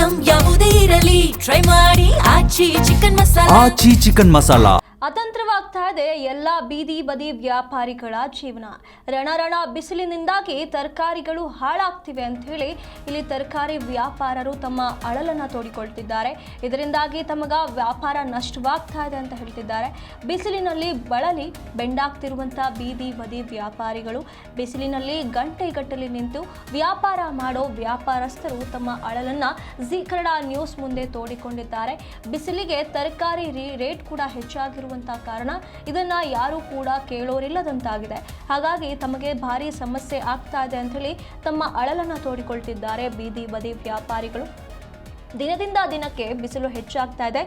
Item ಯಾವುದೇ ಇರಲಿ try ಮಾಡಿ ಆಚಿ ಚಿಕನ್ ಮಸಾಲಾ. ಅತಂತ್ರವಾಗ್ತಾ ಇದೆ ಎಲ್ಲ ಬೀದಿ ಬದಿ ವ್ಯಾಪಾರಿಗಳ ಜೀವನ. ರಣ ಬಿಸಿಲಿನಿಂದಾಗಿ ತರಕಾರಿಗಳು ಹಾಳಾಗ್ತಿವೆ ಅಂತ ಹೇಳಿ ಇಲ್ಲಿ ತರಕಾರಿ ವ್ಯಾಪಾರರು ತಮ್ಮ ಅಳಲನ್ನ ತೋಡಿಕೊಳ್ತಿದ್ದಾರೆ. ಇದರಿಂದಾಗಿ ತಮಗ ವ್ಯಾಪಾರ ನಷ್ಟವಾಗ್ತಾ ಇದೆ ಅಂತ ಹೇಳ್ತಿದ್ದಾರೆ. ಬಿಸಿಲಿನಲ್ಲಿ ಬಳಲಿ ಬೆಂಡಾಗ್ತಿರುವಂಥ ಬೀದಿ ಬದಿ ವ್ಯಾಪಾರಿಗಳು ಬಿಸಿಲಿನಲ್ಲಿ ಗಂಟೆಗಟ್ಟಲೆ ನಿಂತು ವ್ಯಾಪಾರ ಮಾಡೋ ವ್ಯಾಪಾರಸ್ಥರು ತಮ್ಮ ಅಳಲನ್ನ ಜೀ ಕನ್ನಡ ನ್ಯೂಸ್ ಮುಂದೆ ತೋಡಿಕೊಂಡಿದ್ದಾರೆ. ಬಿಸಿಲಿಗೆ ತರಕಾರಿ ರೇಟ್ ಕೂಡ ಹೆಚ್ಚಾಗಿರುವಂಥ ಕಾರಣ ಇದನ್ನ ಯಾರು ಕೂಡ ಕೇಳೋರಿಲ್ಲದಂತಾಗಿದೆ. ಹಾಗಾಗಿ ತಮಗೆ ಭಾರಿ ಸಮಸ್ಯೆ ಆಗ್ತಾ ಇದೆ ಅಂತ ಹೇಳಿ ತಮ್ಮ ಅಳಲನ್ನ ತೋಡಿಕೊಳ್ತಿದ್ದಾರೆ ಬೀದಿ ಬದಿ ವ್ಯಾಪಾರಿಗಳು. ದಿನದಿಂದ ದಿನಕ್ಕೆ ಬಿಸಿಲು ಹೆಚ್ಚಾಗ್ತಾ ಇದೆ.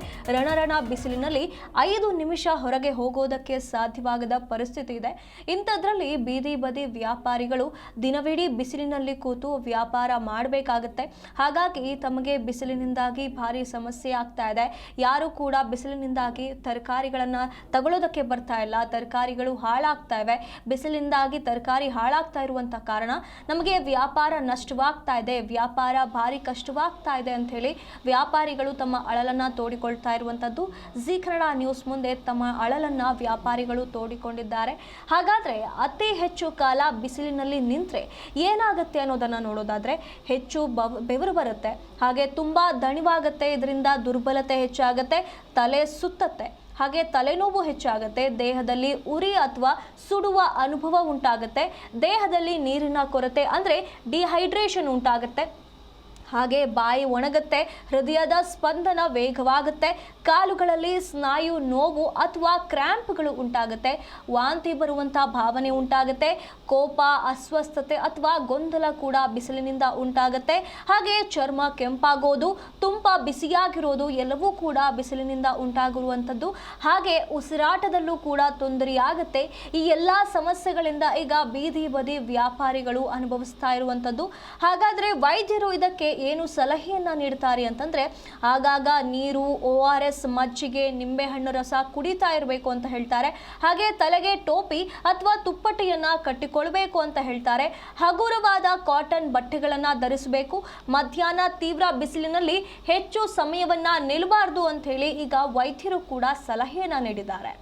ರಣ ಬಿಸಿಲಿನಲ್ಲಿ 5 ನಿಮಿಷ ಹೊರಗೆ ಹೋಗೋದಕ್ಕೆ ಸಾಧ್ಯವಾಗದ ಪರಿಸ್ಥಿತಿ ಇದೆ. ಇಂಥದ್ರಲ್ಲಿ ಬೀದಿ ಬದಿ ವ್ಯಾಪಾರಿಗಳು ದಿನವಿಡೀ ಬಿಸಿಲಿನಲ್ಲಿ ಕೂತು ವ್ಯಾಪಾರ ಮಾಡಬೇಕಾಗತ್ತೆ. ಹಾಗಾಗಿ ತಮಗೆ ಬಿಸಿಲಿನಿಂದಾಗಿ ಭಾರಿ ಸಮಸ್ಯೆ ಆಗ್ತಾ ಇದೆ. ಯಾರು ಕೂಡ ಬಿಸಿಲಿನಿಂದಾಗಿ ತರಕಾರಿಗಳನ್ನು ತಗೊಳ್ಳೋದಕ್ಕೆ ಬರ್ತಾ ಇಲ್ಲ. ತರಕಾರಿಗಳು ಹಾಳಾಗ್ತಾ ಇವೆ. ಬಿಸಿಲಿನಿಂದಾಗಿ ತರಕಾರಿ ಹಾಳಾಗ್ತಾ ಇರುವಂಥ ಕಾರಣ ನಮಗೆ ವ್ಯಾಪಾರ ನಷ್ಟವಾಗ್ತಾ ಇದೆ, ವ್ಯಾಪಾರ ಭಾರಿ ಕಷ್ಟವಾಗ್ತಾ ಇದೆ ಅಂತ ಹೇಳಿ ವ್ಯಾಪಾರಿಗಳು ತಮ್ಮ ಅಳಲನ್ನ ತೋಡಿಕೊಳ್ತಾ ಇರುವಂತದ್ದು. ಜೀ ಕನ್ನಡ ನ್ಯೂಸ್ ಮುಂದೆ ತಮ್ಮ ಅಳಲನ್ನ ವ್ಯಾಪಾರಿಗಳು ತೋಡಿಕೊಂಡಿದ್ದಾರೆ. ಹಾಗಾದ್ರೆ ಅತಿ ಹೆಚ್ಚು ಕಾಲ ಬಿಸಿಲಿನಲ್ಲಿ ನಿಂತ್ರೆ ಏನಾಗುತ್ತೆ ಅನ್ನೋದನ್ನ ನೋಡೋದಾದ್ರೆ ಹೆಚ್ಚು ಬೆವರು ಬರುತ್ತೆ, ಹಾಗೆ ತುಂಬಾ ದಣಿವಾಗುತ್ತೆ, ಇದರಿಂದ ದುರ್ಬಲತೆ ಹೆಚ್ಚಾಗುತ್ತೆ, ತಲೆ ಸುತ್ತತ್ತೆ, ಹಾಗೆ ತಲೆನೋವು ಹೆಚ್ಚಾಗುತ್ತೆ, ದೇಹದಲ್ಲಿ ಉರಿ ಅಥವಾ ಸುಡುವ ಅನುಭವ ಉಂಟಾಗುತ್ತೆ, ದೇಹದಲ್ಲಿ ನೀರಿನ ಕೊರತೆ ಅಂದರೆ ಡಿಹೈಡ್ರೇಷನ್ ಉಂಟಾಗುತ್ತೆ, ಹಾಗೆ ಬಾಯಿ ಒಣಗುತ್ತೆ, ಹೃದಯದ ಸ್ಪಂದನ ವೇಗವಾಗುತ್ತೆ, ಕಾಲುಗಳಲ್ಲಿ ಸ್ನಾಯು ನೋವು ಅಥವಾ ಕ್ರ್ಯಾಂಪ್ಗಳು ಉಂಟಾಗುತ್ತೆ, ವಾಂತಿ ಬರುವಂಥ ಭಾವನೆ ಉಂಟಾಗುತ್ತೆ, ಕೋಪ, ಅಸ್ವಸ್ಥತೆ ಅಥವಾ ಗೊಂದಲ ಕೂಡ ಬಿಸಿಲಿನಿಂದ ಉಂಟಾಗುತ್ತೆ, ಹಾಗೆ ಚರ್ಮ ಕೆಂಪಾಗೋದು, ತುಂಬ ಬಿಸಿಯಾಗಿರೋದು ಎಲ್ಲವೂ ಕೂಡ ಬಿಸಿಲಿನಿಂದ ಉಂಟಾಗಿರುವಂಥದ್ದು, ಹಾಗೆ ಉಸಿರಾಟದಲ್ಲೂ ಕೂಡ ತೊಂದರೆಯಾಗುತ್ತೆ. ಈ ಎಲ್ಲ ಸಮಸ್ಯೆಗಳಿಂದ ಈಗ ಬೀದಿ ಬದಿ ವ್ಯಾಪಾರಿಗಳು ಅನುಭವಿಸ್ತಾ ಇರುವಂಥದ್ದು. ಹಾಗಾದರೆ ವೈದ್ಯರು ಇದಕ್ಕೆ ಏನು ಸಲಹೆಯನ್ನ ನೀಡ್ತಾರೆ ಅಂತಂದ್ರೆ ಆಗಾಗ ನೀರು, ORS, ಮಜ್ಜಿಗೆ, ನಿಂಬೆಹಣ್ಣು ರಸ ಕುಡಿತಾ ಇರಬೇಕು ಅಂತ ಹೇಳ್ತಾರೆ. ಹಾಗೆ ತಲೆಗೆ ಟೋಪಿ ಅಥವಾ ತುಪ್ಪಟ್ಟಿಯನ್ನ ಕಟ್ಟಿಕೊಳ್ಬೇಕು ಅಂತ ಹೇಳ್ತಾರೆ. ಹಗುರವಾದ ಕಾಟನ್ ಬಟ್ಟೆಗಳನ್ನ ಧರಿಸಬೇಕು. ಮಧ್ಯಾಹ್ನ ತೀವ್ರ ಬಿಸಿಲಿನಲ್ಲಿ ಹೆಚ್ಚು ಸಮಯವನ್ನ ನಿಲ್ಲಬಾರದು ಅಂತ ಹೇಳಿ ಈಗ ವೈದ್ಯರು ಕೂಡ ಸಲಹೆಯನ್ನ ನೀಡಿದ್ದಾರೆ.